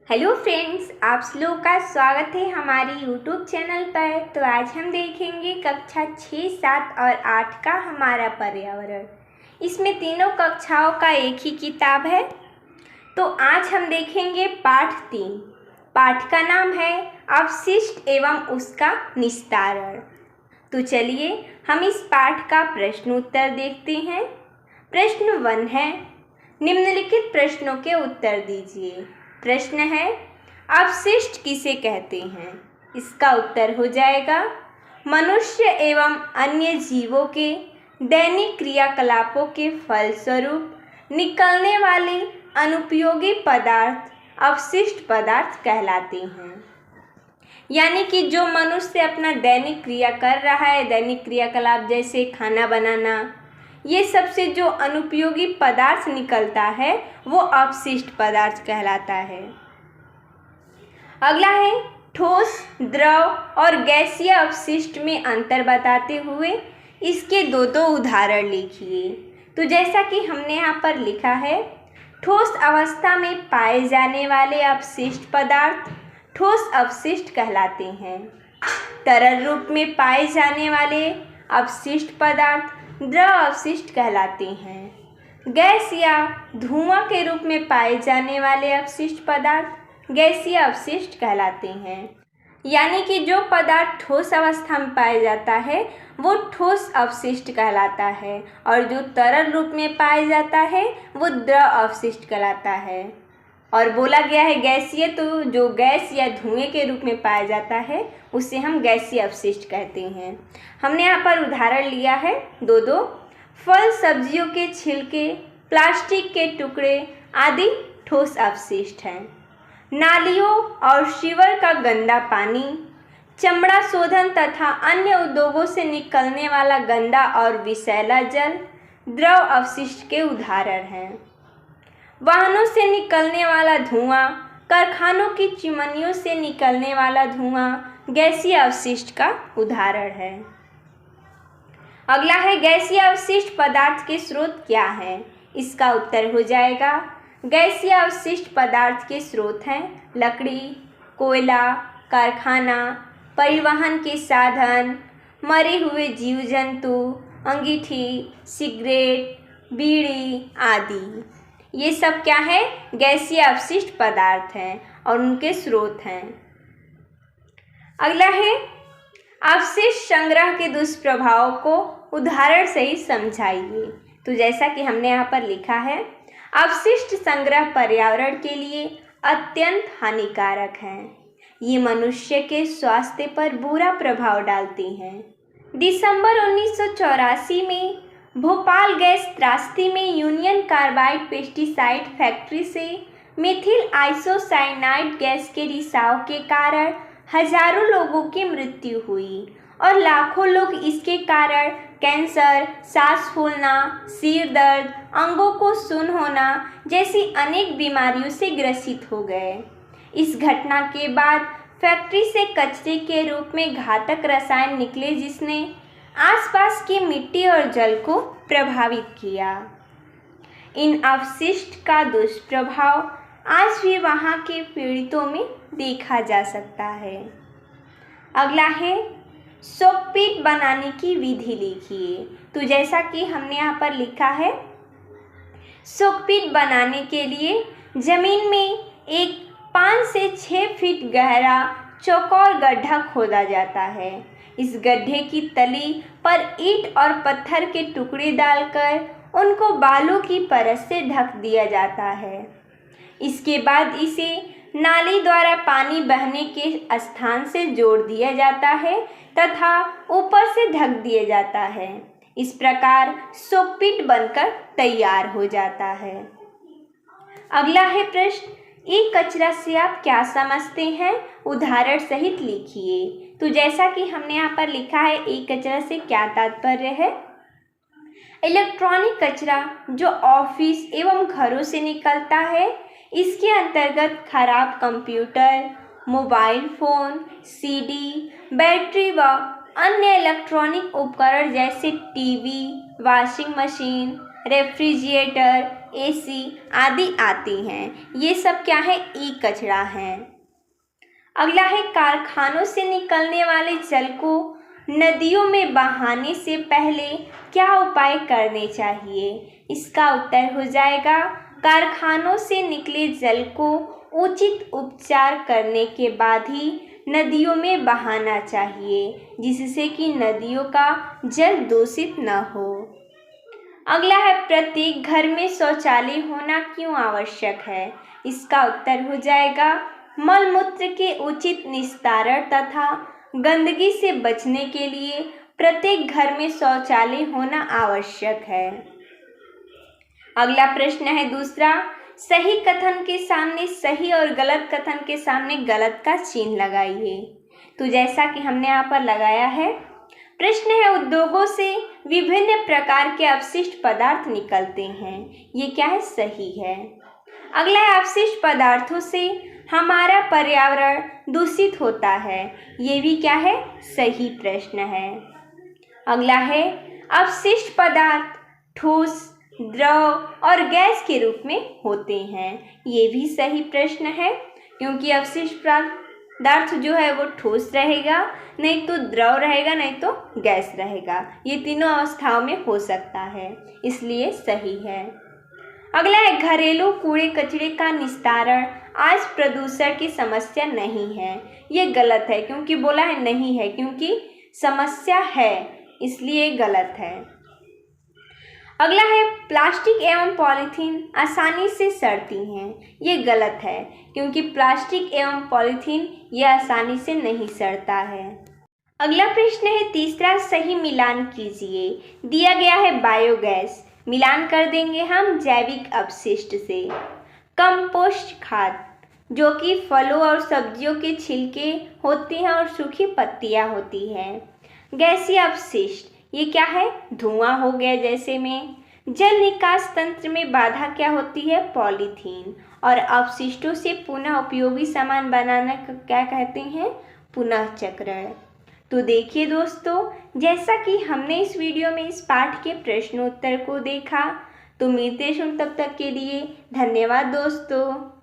Hello friends, आप लोगों का स्वागत है हमारे यूट्यूब चैनल पर। तो आज हम देखेंगे कक्षा 6, 7 और 8 का हमारा पर्यावरण। इसमें तीनों कक्षाओं का एक ही किताब है। तो आज हम देखेंगे पाठ 3। पाठ का नाम है अपशिष्ट एवं उसका निस्तारण। तो चलिए हम इस पाठ का प्रश्न उत्तर देखते हैं। प्रश्न 1 है, निम्नलिखित प्रश्नों के उत्तर दीजिए। प्रश्न है, अपशिष्ट किसे कहते हैं? इसका उत्तर हो जाएगा मनुष्य एवं अन्य जीवों के दैनिक क्रियाकलापों के फलस्वरूप निकलने वाले अनुपयोगी पदार्थ अपशिष्ट पदार्थ कहलाते हैं। यानी कि जो मनुष्य अपना दैनिक क्रिया कर रहा है, दैनिक क्रियाकलाप जैसे खाना बनाना, ये सबसे जो अनुपयोगी पदार्थ निकलता है वो अपशिष्ट पदार्थ कहलाता है। अगला है, ठोस, द्रव और गैसीय अपशिष्ट में अंतर बताते हुए इसके दो उदाहरण लिखिए। तो जैसा कि हमने यहाँ पर लिखा है, ठोस अवस्था में पाए जाने वाले अपशिष्ट पदार्थ ठोस अपशिष्ट कहलाते हैं। तरल रूप में पाए जाने वाले अपशिष्ट पदार्थ द्रव अपशिष्ट कहलाते हैं। गैस या धुआं के रूप में पाए जाने वाले अपशिष्ट पदार्थ गैसीय अपशिष्ट कहलाते हैं। यानी कि जो पदार्थ ठोस अवस्था में पाया जाता है वो ठोस अपशिष्ट कहलाता है, और जो तरल रूप में पाया जाता है वो द्रव अपशिष्ट कहलाता है। और बोला गया है गैसीय, तो जो गैस या धुएं के रूप में पाया जाता है उसे हम गैसीय अपशिष्ट कहते हैं। हमने यहाँ पर उदाहरण लिया है दो। फल सब्जियों के छिलके, प्लास्टिक के टुकड़े आदि ठोस अपशिष्ट हैं। नालियों और सीवर का गंदा पानी, चमड़ा शोधन तथा अन्य उद्योगों से निकलने वाला गंदा और विषैला जल द्रव अपशिष्ट के उदाहरण हैं। वाहनों से निकलने वाला धुआं, कारखानों की चिमनियों से निकलने वाला धुआं गैसीय अपशिष्ट का उदाहरण है। अगला है, गैसीय अपशिष्ट पदार्थ के स्रोत क्या हैं? इसका उत्तर हो जाएगा गैसीय अपशिष्ट पदार्थ के स्रोत हैं लकड़ी, कोयला, कारखाना, परिवहन के साधन, मरे हुए जीव जंतु, अंगीठी, सिगरेट, बीड़ी आदि। ये सब क्या है? गैसीय अपशिष्ट पदार्थ हैं और उनके स्रोत हैं। अगला है, अपशिष्ट संग्रह के दुष्प्रभाव को उदाहरण सहित समझाइए। तो जैसा कि हमने यहाँ पर लिखा है, अपशिष्ट संग्रह पर्यावरण के लिए अत्यंत हानिकारक हैं। ये मनुष्य के स्वास्थ्य पर बुरा प्रभाव डालते हैं। दिसंबर 1984 में भोपाल गैस त्रासदी में यूनियन कार्बाइड पेस्टिसाइड फैक्ट्री से मिथिल आइसोसाइनाइड गैस के रिसाव के कारण हजारों लोगों की मृत्यु हुई और लाखों लोग इसके कारण कैंसर, सांस फूलना, सिर दर्द, अंगों को सुन्न होना जैसी अनेक बीमारियों से ग्रसित हो गए। इस घटना के बाद फैक्ट्री से कचरे के रूप में घातक रसायन निकले जिसने आसपास की मिट्टी और जल को प्रभावित किया। इन अपशिष्ट का दुष्प्रभाव आज भी वहाँ के पीड़ितों में देखा जा सकता है। अगला है, शोकपीट बनाने की विधि लिखिए। तो जैसा कि हमने यहाँ पर लिखा है, शोकपीट बनाने के लिए जमीन में एक 5 से 6 फीट गहरा चौकोर गड्ढा खोदा जाता है। इस गड्ढे की तली पर ईंट और पत्थर के टुकड़े डालकर उनको बालू की परत से ढक दिया जाता है। इसके बाद इसे नाली द्वारा पानी बहने के स्थान से जोड़ दिया जाता है तथा ऊपर से ढक दिया जाता है। इस प्रकार शोकपीट बनकर तैयार हो जाता है। अगला है प्रश्न, ई कचरा से आप क्या समझते हैं? उदाहरण सहित लिखिए। तो जैसा कि हमने यहाँ पर लिखा है, ई कचरा से क्या तात्पर्य है? इलेक्ट्रॉनिक कचरा जो ऑफिस एवं घरों से निकलता है। इसके अंतर्गत खराब computer, mobile phone, CD, battery व अन्य इलेक्ट्रॉनिक उपकरण जैसे TV, washing machine, refrigerator AC आदि आती हैं। ये सब क्या है? ई कचरा है। अगला है कारखानों से निकलने वाले जल को नदियों में बहाने से पहले क्या उपाय करने चाहिए? इसका उत्तर हो जाएगा कारखानों से निकले जल को उचित उपचार करने के बाद ही नदियों में बहाना चाहिए, जिससे कि नदियों का जल दूषित न हो। अगला है प्रत्येक घर में शौचालय होना क्यों आवश्यक है? इसका उत्तर हो जाएगा मल मूत्र के उचित निस्तारण तथा गंदगी से बचने के लिए प्रत्येक घर में शौचालय होना आवश्यक है। अगला प्रश्न है दूसरा, सही कथन के सामने सही और गलत कथन के सामने गलत का चिन्ह लगाइए। तो जैसा कि हमने यहाँ पर लगाया है, प्रश्न है उद्योगों से विभिन्न प्रकार के अपशिष्ट पदार्थ निकलते हैं। ये क्या है? सही है। अगला है अपशिष्ट पदार्थों से हमारा पर्यावरण दूषित होता है। ये भी क्या है? सही प्रश्न है। अगला है अपशिष्ट पदार्थ ठोस, द्रव और गैस के रूप में होते हैं। ये भी सही प्रश्न है, क्योंकि अपशिष्ट पदार्थ जो है वो ठोस रहेगा, नहीं तो द्रव रहेगा, नहीं तो गैस रहेगा। ये तीनों अवस्थाओं में हो सकता है, इसलिए सही है। अगला है घरेलू कूड़े कचरे का निस्तारण आज प्रदूषण की समस्या नहीं है। ये गलत है, क्योंकि बोला है नहीं है, क्योंकि समस्या है, इसलिए गलत है। अगला है प्लास्टिक एवं पॉलीथीन आसानी से सड़ती हैं। ये गलत है, क्योंकि प्लास्टिक एवं पॉलीथीन ये आसानी से नहीं सड़ता है। अगला प्रश्न है तीसरा, सही मिलान कीजिए। दिया गया है बायोगैस, मिलान कर देंगे हम जैविक अपशिष्ट से। कंपोस्ट खाद, जो कि फलों और सब्जियों के छिलके होते हैं और सूखी पत्तियां होती हैं। गैसीय अपशिष्ट, ये क्या है? धुआं हो गया जैसे में। जल निकास तंत्र में बाधा क्या होती है? पॉलीथीन। और अपशिष्टों से पुनः उपयोगी सामान बनाना क्या कहते हैं? पुनः चक्रण। तो देखिए दोस्तों, जैसा कि हमने इस वीडियो में इस पाठ के प्रश्नोत्तर को देखा, तो मिलते हैं तब तक के लिए धन्यवाद दोस्तों।